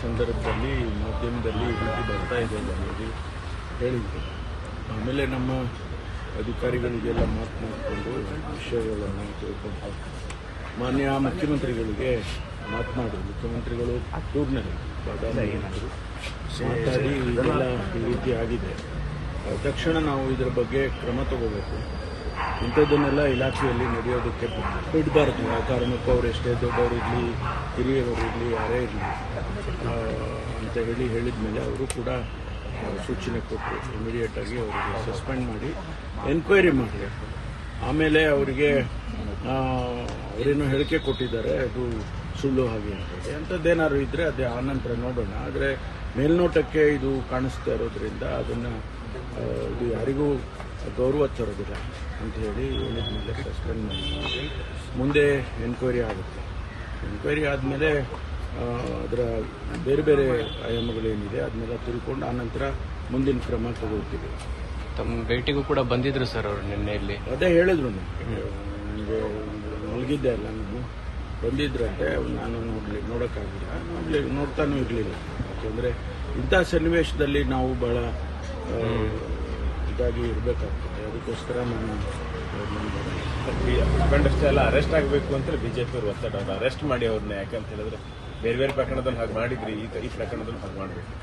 ಸಂದರ್ಭದಲ್ಲಿ ಮಾಧ್ಯಮದಲ್ಲಿ ಈ ರೀತಿ ಬರ್ತಾ ಇದೆ ಅನ್ನೋದು ಹೇಳಿದ್ರು. ಆಮೇಲೆ ನಮ್ಮ ಅಧಿಕಾರಿಗಳಿಗೆಲ್ಲ ಮಾತನಾಡಿಕೊಂಡು ವಿಷಯಗಳನ್ನು ತಿಳ್ಕೊಂಡು ಮಾನ್ಯ ಮುಖ್ಯಮಂತ್ರಿಗಳಿಗೆ ಮಾತನಾಡಿ ಮುಖ್ಯಮಂತ್ರಿಗಳು ಟೂರ್ನಲ್ಲಿ ಮಾತಾಡಿ ಇದೆಲ್ಲ ಈ ರೀತಿ ಆಗಿದೆ, ತಕ್ಷಣ ನಾವು ಇದರ ಬಗ್ಗೆ ಕ್ರಮ ತಗೋಬೇಕು, ಇಂಥದ್ದನ್ನೆಲ್ಲ ಇಲಾಖೆಯಲ್ಲಿ ನಡೆಯೋದಕ್ಕೆ ಬಿಡಬಾರ್ದು. ಆ ಕಾರಣಕ್ಕೂ ಅವರು ಎಷ್ಟೇ ದೊಡ್ಡವರಿರಲಿ ಹಿರಿಯವರಿರಲಿ ಯಾರೇ ಇರಲಿ ಅಂತ ಹೇಳಿದ ಮೇಲೆ ಅವರು ಕೂಡ ಸೂಚನೆ ಕೊಟ್ಟರು. ಇಮಿಡಿಯೇಟಾಗಿ ಅವರಿಗೆ ಸಸ್ಪೆಂಡ್ ಮಾಡಿ ಎನ್ಕ್ವೈರಿ ಮಾಡಿ ಆಮೇಲೆ ಅವರಿಗೆ ಅವರೇನು ಹೇಳಿಕೆ ಕೊಟ್ಟಿದ್ದಾರೆ ಅದು ಸುಳ್ಳು ಹಾಗೆ ಅಂತೇಳಿ ಅಂಥದ್ದೇನಾದ್ರು ಇದ್ದರೆ ಅದೇ ಆನಂತರ ನೋಡೋಣ. ಆದರೆ ಮೇಲ್ನೋಟಕ್ಕೆ ಇದು ಕಾಣಿಸ್ತಾ ಇರೋದ್ರಿಂದ ಅದನ್ನು ಇದು ಯಾರಿಗೂ ಗೌರವ ತರೋದಿಲ್ಲ ಅಂತ ಹೇಳಿ ಹೇಳಿದ ಮೇಲೆ ಸಸ್ಪೆಂಡ್ ಮಾಡಿ ಮುಂದೆ ಎನ್ಕ್ವೈರಿ ಆಗುತ್ತೆ. ಎನ್ಕ್ವೈರಿ ಆದಮೇಲೆ ಅದರ ಬೇರೆ ಬೇರೆ ಆಯಾಮಗಳೇನಿದೆ ಅದನ್ನೆಲ್ಲ ತಿಳ್ಕೊಂಡು ಆನಂತರ ಮುಂದಿನ ಕ್ರಮ ತಗೊಳ್ತೀವಿ. ತಮ್ಮ ಭೇಟಿಗೂ ಕೂಡ ಬಂದಿದ್ರು ಸರ್ ಅವರು ನಿನ್ನೆ ಇಲ್ಲಿ. ಅದೇ ಹೇಳಿದ್ರು ನನಗೆ ಮಲಗಿದ್ದೆ ಅಲ್ಲ ನಾನು ಬಂದಿದ್ರಂತೆ, ನಾನು ನೋಡೋಕ್ಕಾಗಿಲ್ಲ, ನೋಡ್ತಾನೂ ಇರಲಿಲ್ಲ. ಯಾಕೆಂದರೆ ಇಂಥ ಸನ್ನಿವೇಶದಲ್ಲಿ ನಾವು ಭಾಳ ಇದಾಗಿ ಇರಬೇಕಾಗ್ತದೆ. ಅದಕ್ಕೋಸ್ಕರ ನಾನು ಕಂಡಷ್ಟೇ ಎಲ್ಲ ಅರೆಸ್ಟ್ ಆಗಬೇಕು ಅಂತ ಬಿಜೆಪಿ ಅವರು ಒತ್ತಡ, ಅರೆಸ್ಟ್ ಮಾಡಿ ಅವ್ರನ್ನ. ಯಾಕಂತ ಹೇಳಿದ್ರೆ ಬೇರೆ ಬೇರೆ ಪ್ರಕರಣದಲ್ಲಿ ಹಾಗೆ ಮಾಡಿದ್ರಿ, ಈ ಪ್ರಕರಣದಲ್ಲಿ ಹಾಗೆ ಮಾಡಬೇಕು.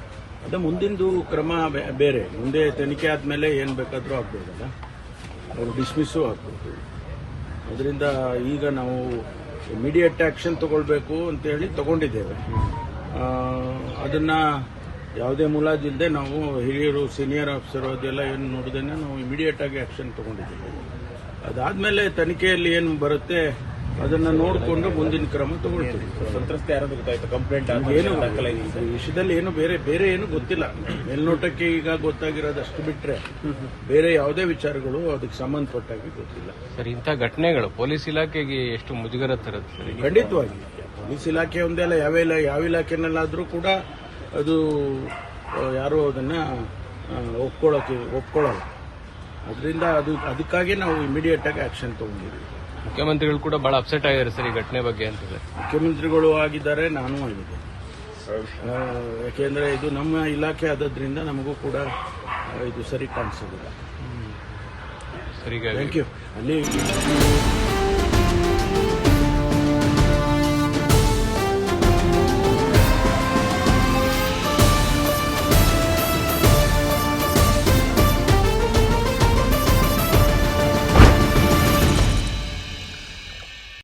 ಅದೇ ಮುಂದಿಂದು ಕ್ರಮ ಬೇರೆ. ಮುಂದೆ ತನಿಖೆ ಆದಮೇಲೆ ಏನು ಬೇಕಾದರೂ ಆಗ್ಬೋದಲ್ಲ, ಅವರು ಡಿಸ್ಮಿಸ್ಸು ಆಗ್ಬೋದು. ಅದರಿಂದ ಈಗ ನಾವು ಇಮಿಡಿಯೇಟ್ ಆ್ಯಕ್ಷನ್ ತಗೊಳ್ಬೇಕು ಅಂತೇಳಿ ತಗೊಂಡಿದ್ದೇವೆ. ಅದನ್ನು ಯಾವುದೇ ಮುಲಾಜಿಲ್ಲದೆ ನಾವು ಹಿರಿಯರು ಸೀನಿಯರ್ ಆಫೀಸರ್ ಅದೆಲ್ಲ ಏನು ನೋಡಿದೇನೆ ನಾವು ಇಮಿಡಿಯೇಟಾಗಿ ಆ್ಯಕ್ಷನ್ ತಗೊಂಡಿದ್ದೇವೆ. ಅದಾದಮೇಲೆ ತನಿಖೆಯಲ್ಲಿ ಏನು ಬರುತ್ತೆ ಅದನ್ನು ನೋಡಿಕೊಂಡು ಮುಂದಿನ ಕ್ರಮ ತಗೊಳ್ತೀವಿ. ಸಂತ್ರಸ್ತೆ ಯಾರಾದ್ರೂ ಗೊತ್ತಾಯ್ತು ಕಂಪ್ಲೇಂಟ್ ಏನು ಈ ವಿಷಯದಲ್ಲಿ ಏನು ಬೇರೆ ಏನು ಗೊತ್ತಿಲ್ಲ. ಮೇಲ್ನೋಟಕ್ಕೆ ಈಗ ಗೊತ್ತಾಗಿರೋದು ಅಷ್ಟು ಬಿಟ್ಟರೆ ಬೇರೆ ಯಾವುದೇ ವಿಚಾರಗಳು ಅದಕ್ಕೆ ಸಂಬಂಧಪಟ್ಟಾಗಿ ಗೊತ್ತಿಲ್ಲ. ಸರ್, ಇಂಥ ಘಟನೆಗಳು ಪೊಲೀಸ್ ಇಲಾಖೆಗೆ ಎಷ್ಟು ಮುಜುಗರ ತರುತ್ತೆ ಸರ್? ಖಂಡಿತವಾಗಿ ಪೊಲೀಸ್ ಇಲಾಖೆ ಒಂದೇ ಅಲ್ಲ, ಯಾವ ಇಲಾಖೆನಲ್ಲಾದರೂ ಕೂಡ ಅದು ಯಾರೂ ಅದನ್ನು ಒಪ್ಕೊಳ್ಳಲ್ಲ. ಅದರಿಂದ ಅದಕ್ಕಾಗಿ ನಾವು ಇಮಿಡಿಯೇಟ್ ಆಗಿ ಆಕ್ಷನ್ ತಗೊಂಡಿದ್ದೀವಿ. ಮುಖ್ಯಮಂತ್ರಿಗಳು ಕೂಡ ಬಹಳ ಅಪ್ಸೆಟ್ ಆಗಿದ್ದಾರೆ ಸರ್ ಈ ಘಟನೆ ಬಗ್ಗೆ ಅಂತ. ಮುಖ್ಯಮಂತ್ರಿಗಳು ಆಗಿದ್ದಾರೆ, ನಾನು ಆಗಿದ್ದೆ. ಯಾಕೆಂದರೆ ಇದು ನಮ್ಮ ಇಲಾಖೆ ಆದದ್ರಿಂದ ನಮಗೂ ಕೂಡ ಇದು ಸರಿ ಕಾಣಿಸೋದಿಲ್ಲ. ಸರಿ, ಥ್ಯಾಂಕ್ ಯು. ಅಲ್ಲಿ